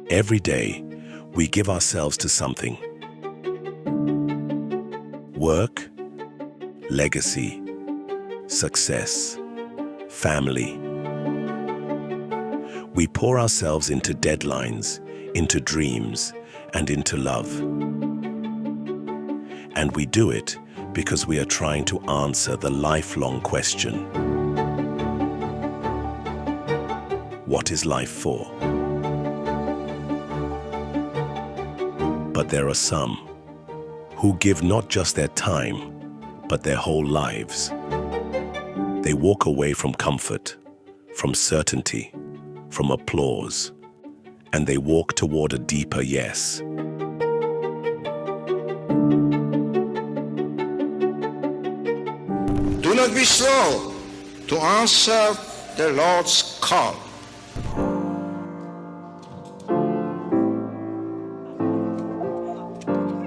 Every day, we give ourselves to something. Work, legacy, success, family. We pour ourselves into deadlines, into dreams, and into love. And we do it because we are trying to answer the lifelong question: what is life for? But there are some who give not just their time, but their whole lives. They walk away from comfort, from certainty, from applause, and they walk toward a deeper yes. Do not be slow to answer the Lord's call.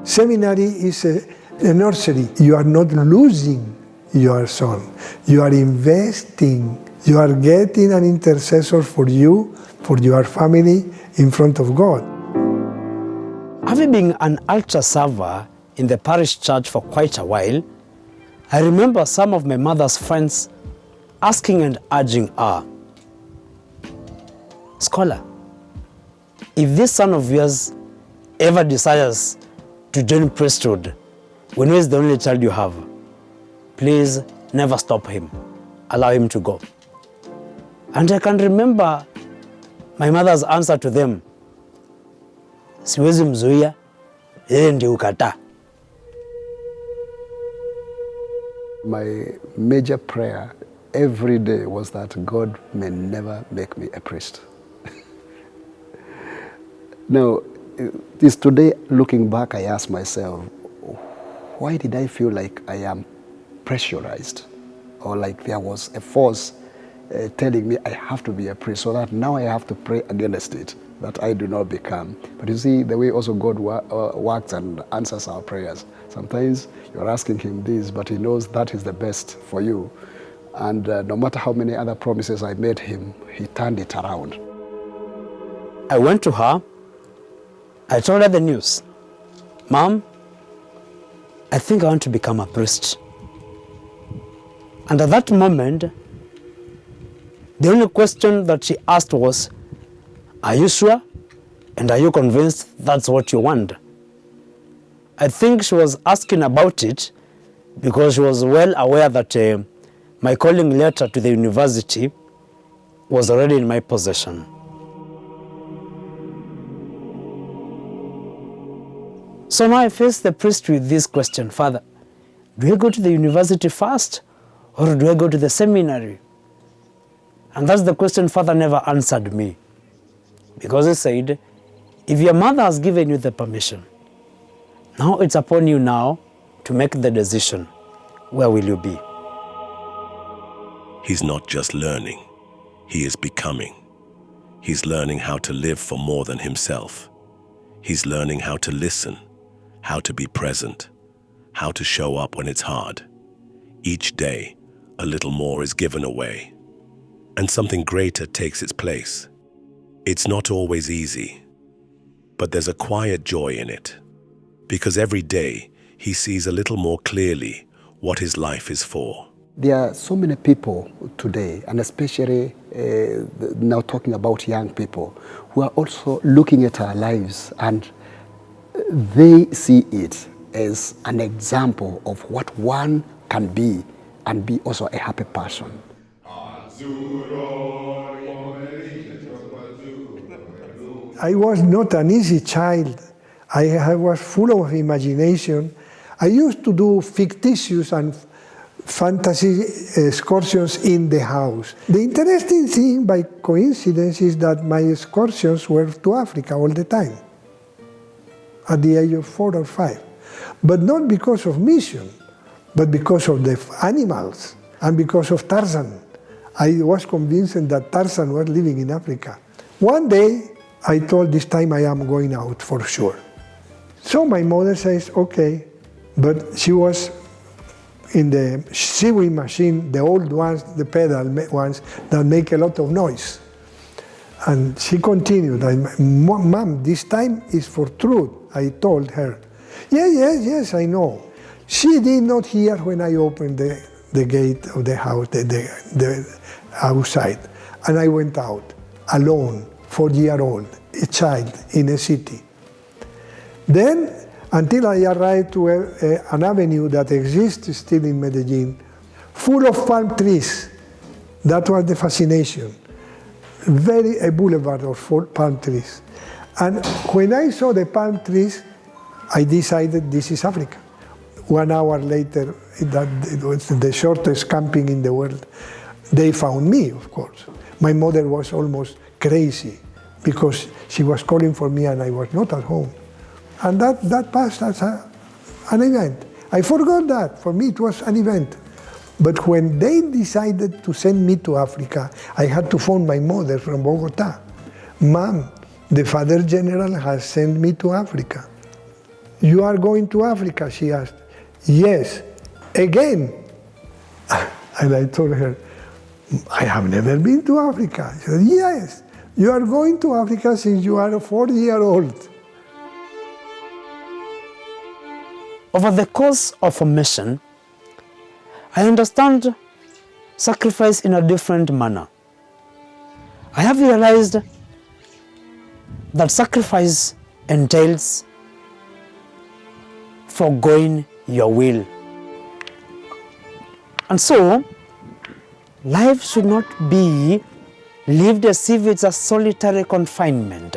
Seminary is a nursery. You are not losing your son. You are investing. You are getting an intercessor for you, for your family, in front of God. Having been an altar server in the parish church for quite a while, I remember some of my mother's friends asking and urging her, "Scholar, if this son of yours ever desires to join priesthood, when he is the only child you have, please never stop him. Allow him to go." And I can remember my mother's answer to them, "Siwezi mzuia, yeye ndiye ukataa." My major prayer every day was that God may never make me a priest. Now, this today, looking back, I ask myself, why did I feel like I am pressurized? Or like there was a force telling me I have to be a priest, so that now I have to pray against it, that I do not become. But you see, the way also God works and answers our prayers. Sometimes you're asking him this, but he knows that is the best for you. And no matter how many other promises I made him, he turned it around. I went to her, I told her the news. "Mom, I think I want to become a priest." And at that moment, the only question that she asked was, "Are you sure? And are you convinced that's what you want?" I think she was asking about it because she was well aware that my calling letter to the university was already in my possession. So now I face the priest with this question: "Father, do I go to the university first, or do I go to the seminary?" And that's the question Father never answered me. Because he said, "If your mother has given you the permission, now it's upon you now to make the decision. Where will you be?" He's not just learning, he is becoming. He's learning how to live for more than himself. He's learning how to listen, how to be present, how to show up when it's hard. Each day, a little more is given away, and something greater takes its place. It's not always easy, but there's a quiet joy in it, because every day he sees a little more clearly what his life is for. There are so many people today, and especially now talking about young people, who are also looking at our lives, and they see it as an example of what one can be and be also a happy person. I was not an easy child. I was full of imagination. I used to do fictitious and fantasy excursions in the house. The interesting thing, by coincidence, is that my excursions were to Africa all the time, at the age of 4 or 5. But not because of mission, but because of the animals and because of Tarzan. I was convinced that Tarzan was living in Africa. One day, I told this time I am going out for sure. So my mother says, okay, but she was in the sewing machine, the old ones, the pedal ones that make a lot of noise. And she continued, Mom, this time is for truth, I told her. Yes, I know. She did not hear when I opened the gate of the house, the outside. And I went out, alone, 4-year-old, a child in a city. Then, until I arrived to an avenue that exists still in Medellin, full of palm trees. That was the fascination. A boulevard of palm trees. And when I saw the palm trees, I decided this is Africa. 1 hour later, it was the shortest camping in the world. They found me, of course. My mother was almost crazy because she was calling for me and I was not at home. And that passed as an event. I forgot that. For me, it was an event. But when they decided to send me to Africa, I had to phone my mother from Bogota. Mom, the Father General has sent me to Africa. You are going to Africa, she asked. Yes, again. And I told her, I have never been to Africa. She said, yes, you are going to Africa since you are a 4-year-old. Over the course of a mission, I understand sacrifice in a different manner. I have realized that sacrifice entails foregoing your will. And so, life should not be lived as if it's a solitary confinement.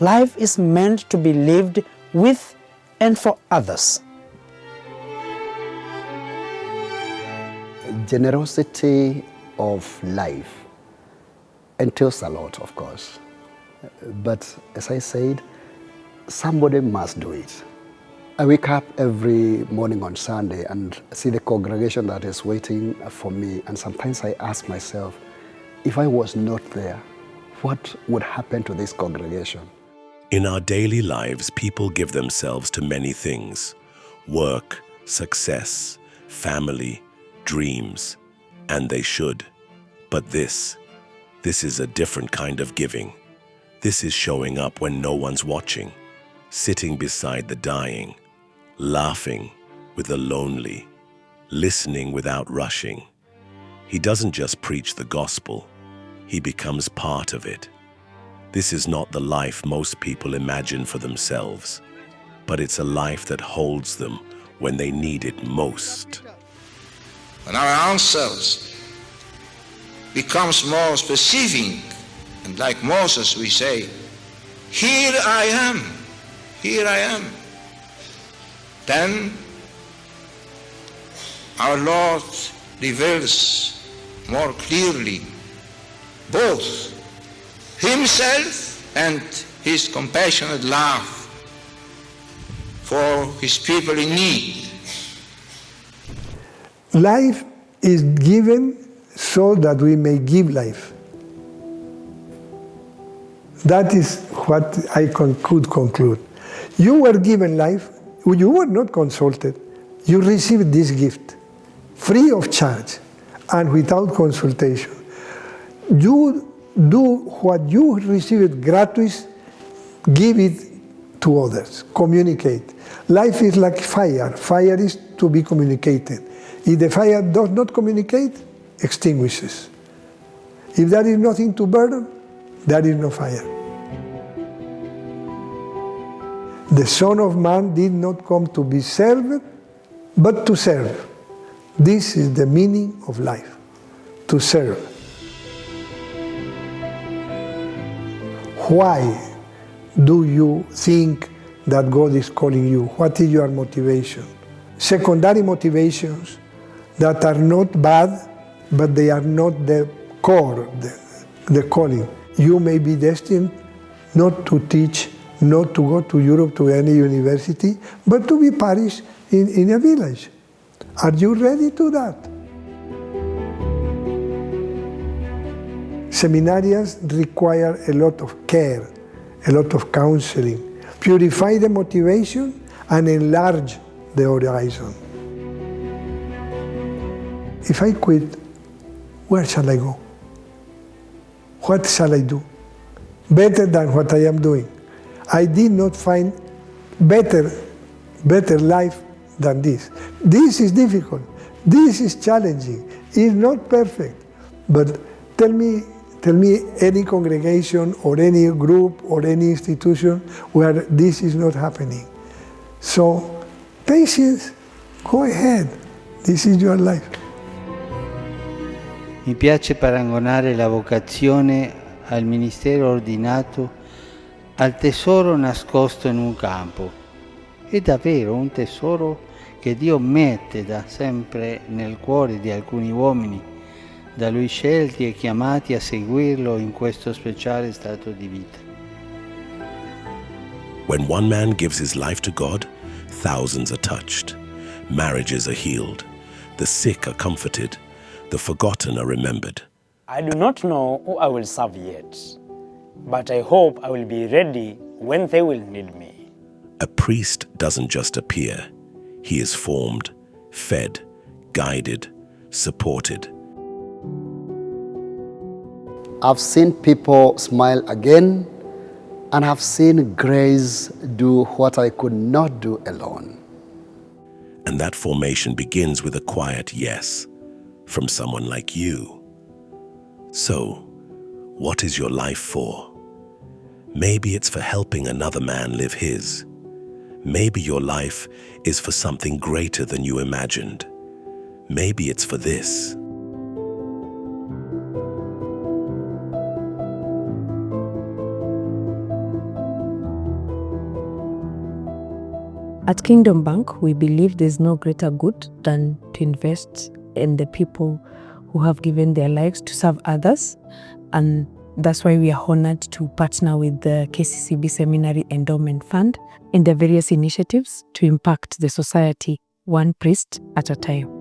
Life is meant to be lived with and for others. Generosity of life entails a lot, of course. But as I said, somebody must do it. I wake up every morning on Sunday and see the congregation that is waiting for me. And sometimes I ask myself, if I was not there, what would happen to this congregation? In our daily lives, people give themselves to many things: work, success, family, dreams, and they should. But this is a different kind of giving. This is showing up when no one's watching, sitting beside the dying, laughing with the lonely, listening without rushing. He doesn't just preach the gospel, he becomes part of it. This is not the life most people imagine for themselves, but it's a life that holds them when they need it most. When our answers becomes more specific, and like Moses we say, here I am, then our Lord reveals more clearly both himself and his compassionate love for his people in need. Life is given so that we may give life. That is what I could conclude. You were given life, you were not consulted. You received this gift, free of charge and without consultation. You do what you received gratis, give it to others, communicate. Life is like fire. Fire is to be communicated. If the fire does not communicate, extinguishes. If there is nothing to burn, there is no fire. The Son of Man did not come to be served, but to serve. This is the meaning of life, to serve. Why do you think that God is calling you? What is your motivation? Secondary motivations that are not bad, but they are not the core, the calling. You may be destined not to teach, not to go to Europe to any university, but to be parish in a village. Are you ready to that? Seminarians require a lot of care, a lot of counseling. Purify the motivation and enlarge the horizon. If I quit, where shall I go? what shall I do? Better than what I am doing. I did not find better life than this. This is difficult. This is challenging. It's not perfect. But tell me any congregation or any group or any institution where this is not happening. So, patience, go ahead. This is your life. Mi piace paragonare la vocazione al ministero ordinato al tesoro nascosto in un campo. È davvero un tesoro che Dio mette da sempre nel cuore di alcuni uomini, da Lui scelti e chiamati a seguirlo in questo speciale stato di vita. When one man gives his life to God, thousands are touched. Marriages are healed. The sick are comforted. The forgotten are remembered. I do not know who I will serve yet, but I hope I will be ready when they will need me. A priest doesn't just appear. He is formed, fed, guided, supported. I've seen people smile again, and I've seen grace do what I could not do alone. And that formation begins with a quiet yes from someone like you. So, what is your life for? Maybe it's for helping another man live his. Maybe your life is for something greater than you imagined. Maybe it's for this. At Kingdom Bank, we believe there's no greater good than to invest in the people who have given their lives to serve others. And that's why we are honored to partner with the KCCB Seminary Endowment Fund in their various initiatives to impact the society, one priest at a time.